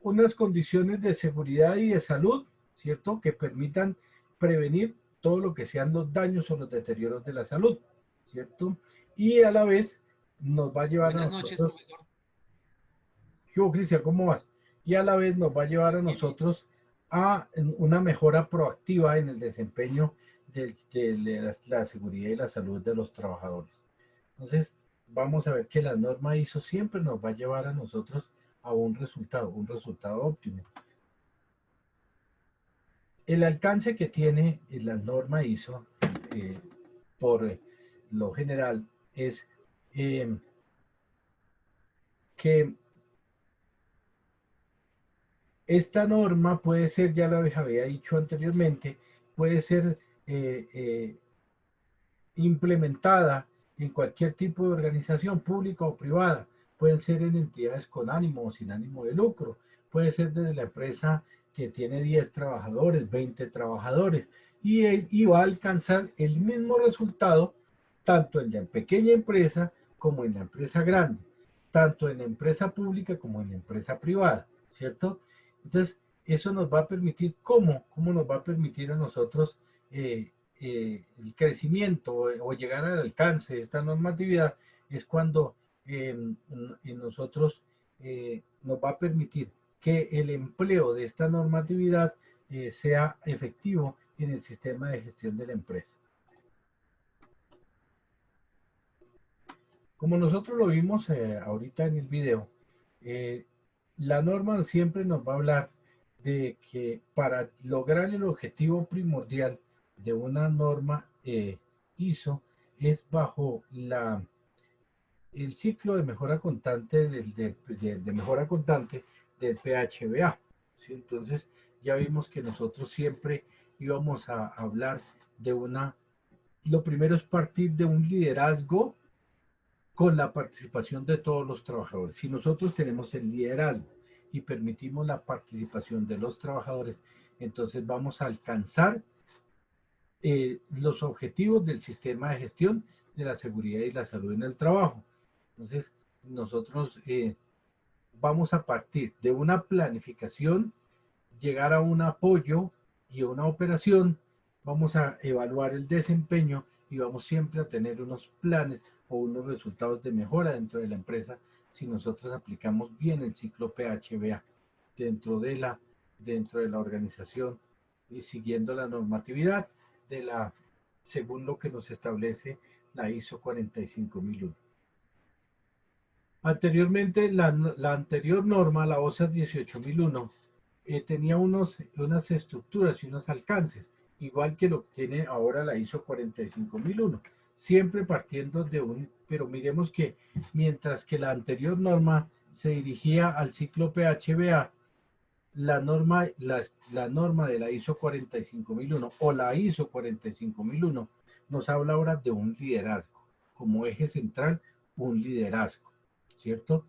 unas condiciones de seguridad y de salud, ¿cierto?, que permitan prevenir todo lo que sean los daños o los deterioros de la salud, ¿cierto? Y a la vez nos va a llevar Buenas a nosotros... noches, profesor. Yo, Cristian, ¿cómo vas? Y a la vez nos va a llevar a nosotros a una mejora proactiva en el desempeño de la seguridad y la salud de los trabajadores. Entonces, vamos a ver que la norma ISO siempre nos va a llevar a nosotros a un resultado óptimo. El alcance que tiene la norma ISO por lo general es que esta norma puede ser, ya lo había dicho anteriormente, puede ser implementada en cualquier tipo de organización pública o privada. Pueden ser en entidades con ánimo o sin ánimo de lucro. Puede ser desde la empresa que tiene 10 trabajadores, 20 trabajadores, y va a alcanzar el mismo resultado tanto en la pequeña empresa como en la empresa grande, tanto en la empresa pública como en la empresa privada, ¿cierto? Entonces, eso nos va a permitir, ¿cómo nos va a permitir a nosotros el crecimiento o llegar al alcance de esta normatividad? Es cuando en nosotros nos va a permitir que el empleo de esta normatividad sea efectivo en el sistema de gestión de la empresa. Como nosotros lo vimos ahorita en el video, la norma siempre nos va a hablar de que para lograr el objetivo primordial de una norma ISO es bajo el ciclo de mejora constante de mejora constante del PHBA, ¿sí? Entonces ya vimos que nosotros siempre íbamos a hablar de lo primero es partir de un liderazgo con la participación de todos los trabajadores. Si nosotros tenemos el liderazgo y permitimos la participación de los trabajadores, entonces vamos a alcanzar los objetivos del sistema de gestión de la seguridad y la salud en el trabajo. Entonces, nosotros vamos a partir de una planificación, llegar a un apoyo y a una operación, vamos a evaluar el desempeño y vamos siempre a tener unos planes o unos resultados de mejora dentro de la empresa si nosotros aplicamos bien el ciclo PHBA dentro de la organización y siguiendo la normatividad según lo que nos establece la ISO 45001. Anteriormente, la anterior norma, la OSA 18001, tenía unas estructuras y unos alcances, igual que lo que tiene ahora la ISO 45001, siempre partiendo pero miremos que mientras que la anterior norma se dirigía al ciclo PHBA, la norma de la ISO 45001 o la ISO 45001 nos habla ahora de un liderazgo, como eje central, un liderazgo, ¿cierto?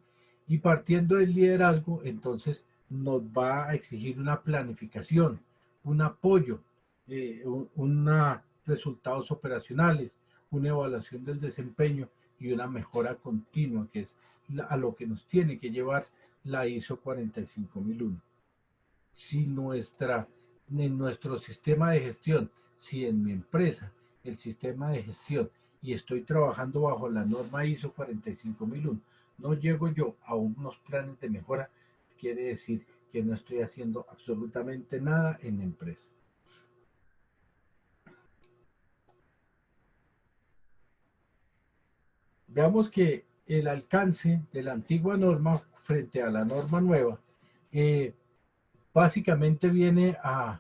Y partiendo del liderazgo, entonces nos va a exigir una planificación, un apoyo, resultados operacionales, una evaluación del desempeño y una mejora continua, que es a lo que nos tiene que llevar la ISO 45001. Si en nuestro sistema de gestión, si en mi empresa, el sistema de gestión, y estoy trabajando bajo la norma ISO 45001, no llego yo a unos planes de mejora, quiere decir que no estoy haciendo absolutamente nada en la empresa. Veamos que el alcance de la antigua norma frente a la norma nueva básicamente viene a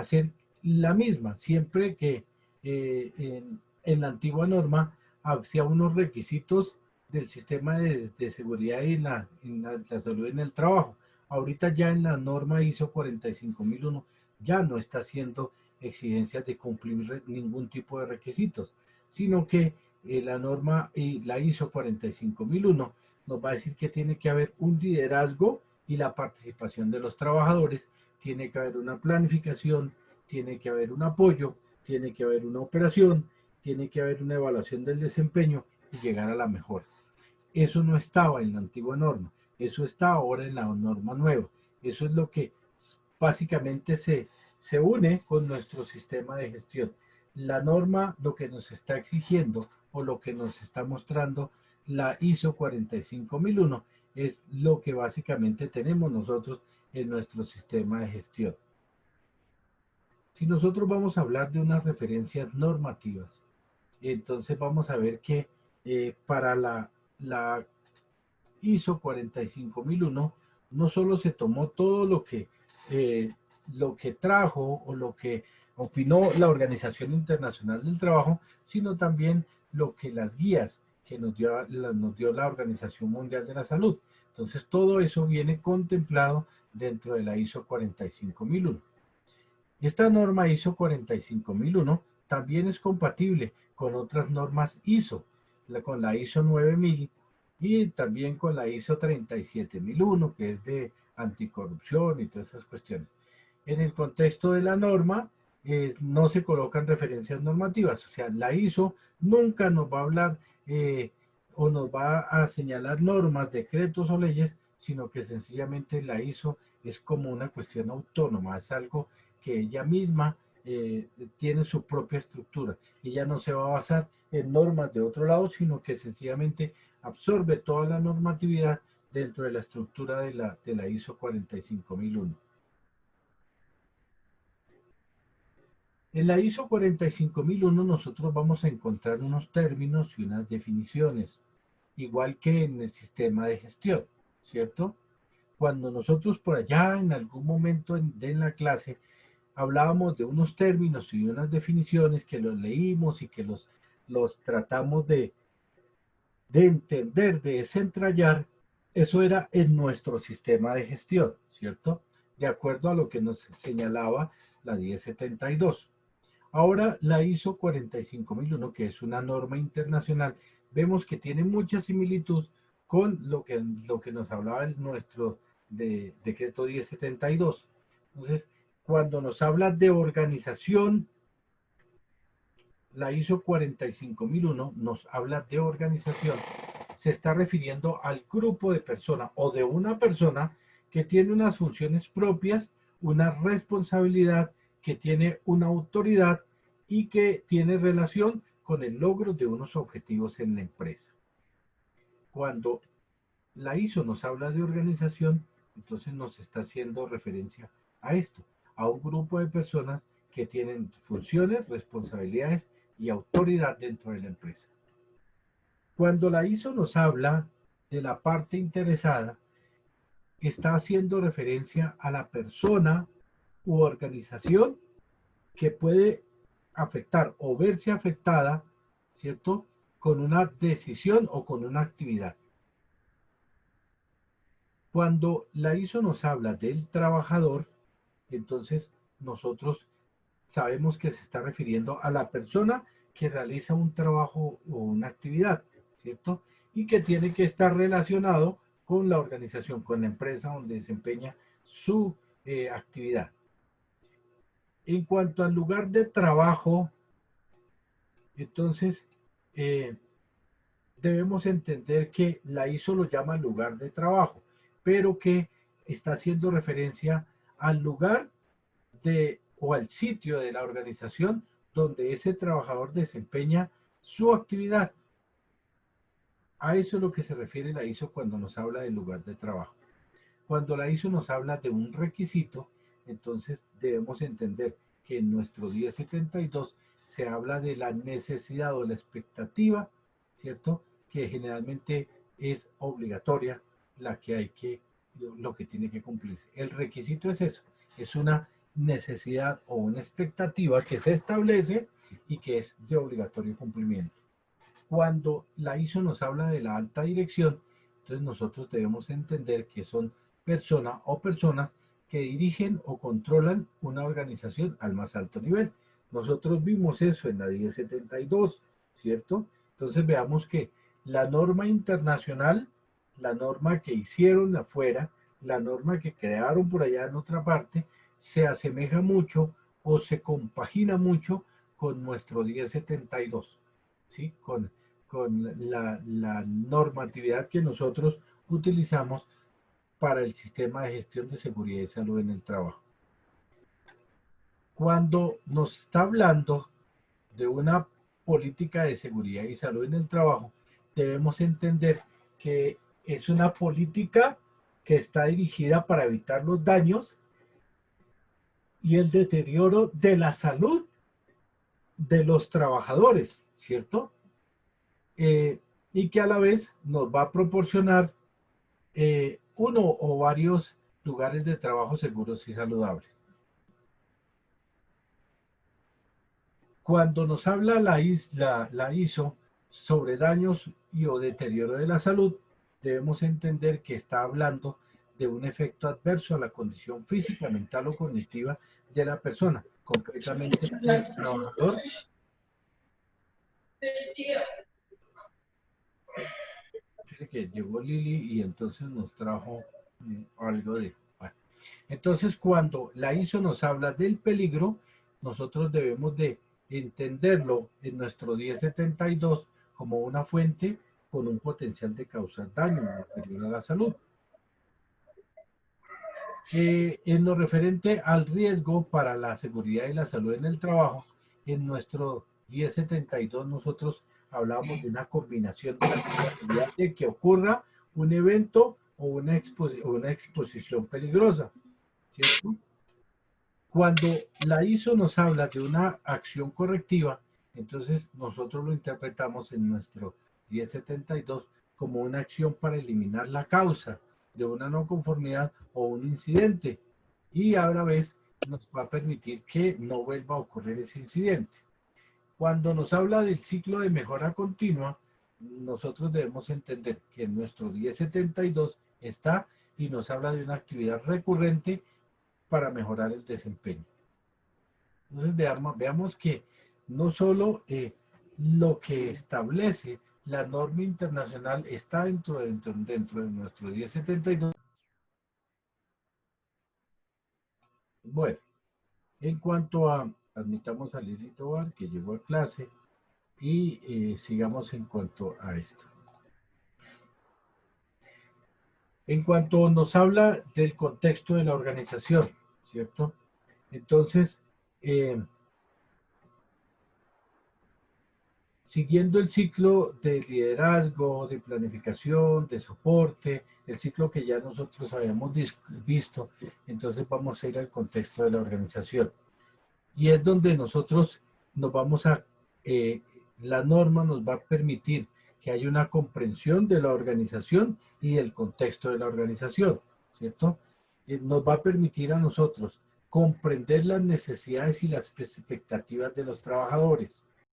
ser la misma, siempre que en la antigua norma había unos requisitos del sistema de seguridad y la salud en el trabajo. Ahorita ya en la norma ISO 45001 ya no está haciendo exigencias de cumplir ningún tipo de requisitos, sino que la norma y la ISO 45001 nos va a decir que tiene que haber un liderazgo y la participación de los trabajadores, tiene que haber una planificación, tiene que haber un apoyo, tiene que haber una operación, tiene que haber una evaluación del desempeño y llegar a la mejora. Eso no estaba en la antigua norma, eso está ahora en la norma nueva. Eso es lo que básicamente se une con nuestro sistema de gestión. La norma lo que nos está exigiendo o lo que nos está mostrando la ISO 45001 es lo que básicamente tenemos nosotros en nuestro sistema de gestión. Si nosotros vamos a hablar de unas referencias normativas, entonces vamos a ver que para la ISO 45001 no solo se tomó todo lo que trajo o lo que opinó la Organización Internacional del Trabajo, sino también lo que las guías que nos dio la Organización Mundial de la Salud. Entonces, todo eso viene contemplado dentro de la ISO 45001. Esta norma ISO 45001 también es compatible con otras normas ISO, con la ISO 9000 y también con la ISO 37001, que es de anticorrupción y todas esas cuestiones. En el contexto de la norma, no se colocan referencias normativas, o sea, la ISO nunca nos va a hablar o nos va a señalar normas, decretos o leyes, sino que sencillamente la ISO es como una cuestión autónoma, es algo que ella misma tiene su propia estructura. Ella no se va a basar en normas de otro lado, sino que sencillamente absorbe toda la normatividad dentro de la estructura de la ISO 45001. En la ISO 45001 nosotros vamos a encontrar unos términos y unas definiciones, igual que en el sistema de gestión, ¿cierto? Cuando nosotros por allá en algún momento en la clase hablábamos de unos términos y unas definiciones que los leímos y que los tratamos de entender, de desentrañar, eso era en nuestro sistema de gestión, ¿cierto? De acuerdo a lo que nos señalaba la 1072. Ahora la ISO 45001, que es una norma internacional, vemos que tiene mucha similitud con lo que nos hablaba nuestro decreto 1072. Entonces, cuando nos habla de organización, la ISO 45001 nos habla de organización, se está refiriendo al grupo de personas o de una persona que tiene unas funciones propias, una responsabilidad, que tiene una autoridad y que tiene relación con el logro de unos objetivos en la empresa. Cuando la ISO nos habla de organización, entonces nos está haciendo referencia a esto, a un grupo de personas que tienen funciones, responsabilidades y autoridad dentro de la empresa. Cuando la ISO nos habla de la parte interesada, está haciendo referencia a la persona u organización que puede afectar o verse afectada, ¿cierto?, con una decisión o con una actividad. Cuando la ISO nos habla del trabajador, entonces nosotros sabemos que se está refiriendo a la persona que realiza un trabajo o una actividad, ¿cierto? Y que tiene que estar relacionado con la organización, con la empresa donde desempeña su actividad. En cuanto al lugar de trabajo, entonces debemos entender que la ISO lo llama lugar de trabajo, pero que está haciendo referencia al lugar o al sitio de la organización donde ese trabajador desempeña su actividad. A eso es lo que se refiere la ISO cuando nos habla del lugar de trabajo. Cuando la ISO nos habla de un requisito, entonces debemos entender que en nuestro 1072 se habla de la necesidad o la expectativa, ¿cierto?, que generalmente es obligatoria, lo que tiene que cumplirse. El requisito es eso, es una necesidad o una expectativa que se establece y que es de obligatorio cumplimiento. Cuando la ISO nos habla de la alta dirección, entonces nosotros debemos entender que son personas o personas que dirigen o controlan una organización al más alto nivel. Nosotros vimos eso en la 1072, ¿cierto? Entonces veamos que la norma internacional, la norma que hicieron afuera, la norma que crearon por allá en otra parte, se asemeja mucho o se compagina mucho con nuestro 1072, ¿sí? Con la normatividad que nosotros utilizamos para el sistema de gestión de seguridad y salud en el trabajo. Cuando nos está hablando de una política de seguridad y salud en el trabajo, debemos entender que es una política que está dirigida para evitar los daños y el deterioro de la salud de los trabajadores, ¿cierto? Y que a la vez nos va a proporcionar uno o varios lugares de trabajo seguros y saludables. Cuando nos habla la ISO sobre daños y o deterioro de la salud, debemos entender que está hablando de un efecto adverso a la condición física, mental o cognitiva de la persona, concretamente del trabajador. Que llegó Lili y entonces nos trajo algo de... Bueno. Entonces, cuando la ISO nos habla del peligro, nosotros debemos de entenderlo en nuestro 1072 como una fuente con un potencial de causar daño o deterioro a la salud. En lo referente al riesgo para la seguridad y la salud en el trabajo, en nuestro 1072 nosotros hablamos de una combinación de la probabilidad de que ocurra un evento o una exposición peligrosa, ¿cierto? Cuando la ISO nos habla de una acción correctiva, entonces nosotros lo interpretamos en nuestro 1072 como una acción para eliminar la causa de una no conformidad o un incidente, y a la vez nos va a permitir que no vuelva a ocurrir ese incidente. Cuando nos habla del ciclo de mejora continua, nosotros debemos entender que en nuestro 1072 está y nos habla de una actividad recurrente para mejorar el desempeño. Entonces veamos que no solo lo que establece la norma internacional está dentro de nuestro 1072. Bueno, en cuanto a, admitamos a Lili Tobar, que llegó a clase, y sigamos en cuanto a esto. En cuanto nos habla del contexto de la organización, ¿cierto? Entonces, siguiendo el ciclo de liderazgo, de planificación, de soporte, el ciclo que ya nosotros habíamos visto, entonces vamos a ir al contexto de la organización. Y es donde nosotros nos vamos a, la norma nos va a permitir que haya una comprensión de la organización y del contexto de la organización, ¿cierto? Nos va a permitir a nosotros comprender las necesidades y las expectativas de los trabajadores.